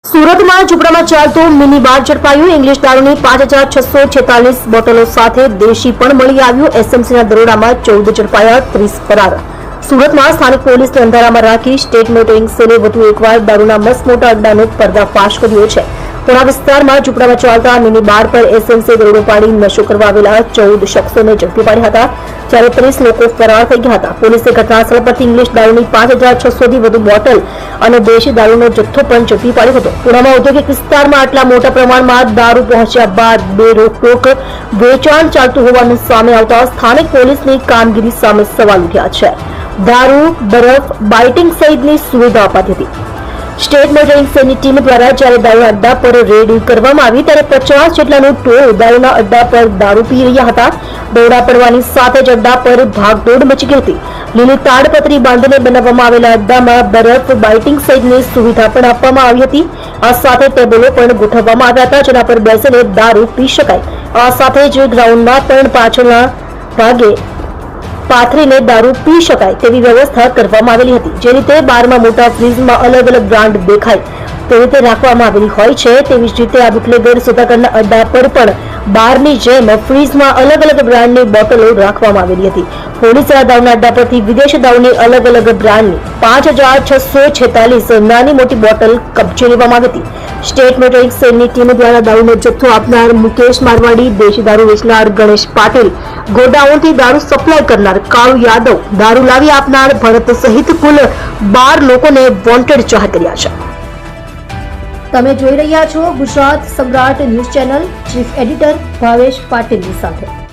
સુરતમાં ઝૂંપડામાં ચાલતું મિની બાર ઝડપાયું। ઇંગ્લિશ દારૂની 5646 બોટલો સાથે દેશી પણ મળી આવ્યું। એસએમસીના દરોડામાં 14 ઝડપાયા, 30 ફરાર। સુરતમાં સ્થાનિક પોલીસને અંધારામાં રાખી સ્ટેટ મોટરિંગ સેલે વધુ એકવાર દારૂના મસમોટા અડ્ડાનો પર્દાફાશ કર્યો છે। પુણા વિસ્તારમાં ઝૂંપડામાં ચાલતા મિની બાર પર એસએમસીએ દરોડો પાડી નશો કરવા આવેલા 14 શખ્સોને ઝડપી પાડ્યા હતા, જ્યારે 30 લોકો ફરાર થઈ ગયા હતા। પોલીસે ઘટનાસ્થળ પરથી ઇંગ્લિશ દારૂની 5600 થી વધુ બોટલ અને દેશી દારૂનો જથ્થો પણ ઝડપી પાડ્યો હતો। પુણામાં ઔદ્યોગિક વિસ્તારમાં આટલા મોટા પ્રમાણમાં દારૂ પહોંચ્યા બાદ બેરોકટોક વેચાણ ચાલતું હોવાનું સામે આવતા સ્થાનિક પોલીસની કામગીરી સામે સવાલ ઉઠ્યા છે। દારૂ, બરફ, બાઇટિંગ સહિતની સુવિધા અપાતી હતી। સ્ટેટ મોટરિંગ સેલની ટીમ દ્વારા જ્યારે દારૂના અડ્ડા પર રેડ કરવામાં આવી ત્યારે 50 જેટલાનું ટોળું દારૂના અડ્ડા પર દારૂ પી રહ્યા હતા। દોડા પડવાની સાથે જ અડ્ડા પર ભાગદોડ મચી ગઈ હતી। લીલી તાડપત્રી બાંધીને બનાવવામાં આવેલા અડ્ડામાં બરફ, બાઇટિંગ સહિતની સુવિધા પણ આપવામાં આવી હતી। આ સાથે ટેબલો પણ ગોઠવવામાં આવ્યા હતા, જેના પર બેસીને દારૂ પી શકાય। આ સાથે જ ગ્રાઉન્ડમાં પણ પાછળના ભાગે પાથરીને દારૂ પી શકાય તેવી વ્યવસ્થા કરવામાં આવેલી હતી। જે રીતે બારમાં મોટા ફ્રીજમાં અલગ અલગ બ્રાન્ડ દેખાય તે રીતે રાખવામાં આવેલી હોય છે, તેવી જ રીતે આ બુટલેગર સોદાગરના અડ્ડા પર પણ બારની જેમ ફ્રીજમાં અલગ અલગ બ્રાન્ડની બોટલો રાખવામાં આવેલી હતી। પોલીસે આ દારૂના અડ્ડા પરથી વિદેશી દારૂની અલગ અલગ બ્રાન્ડની 5646 નાની મોટી બોટલ કબજે લેવામાં આવી હતી। સ્ટેટ મોટરિંગ સેલની ટીમ દ્વારા દારૂનો જથ્થો આપનાર મુકેશ મારવાડી, દેશી દારૂ વેચનાર ગણેશ પાટીલ, ગોડાઉનથી દારૂ સપ્લાય કરનાર કાળુ યાદવ, દારૂ લાવી આપનાર ભરત સહિત કુલ 12 લોકોને વોન્ટેડ જાહેર કર્યા છે। તમે જોઈ રહ્યા છો ગુજરાત સમ્રાટ news channel, chief editor Bhavesh પાટીલની સાથે।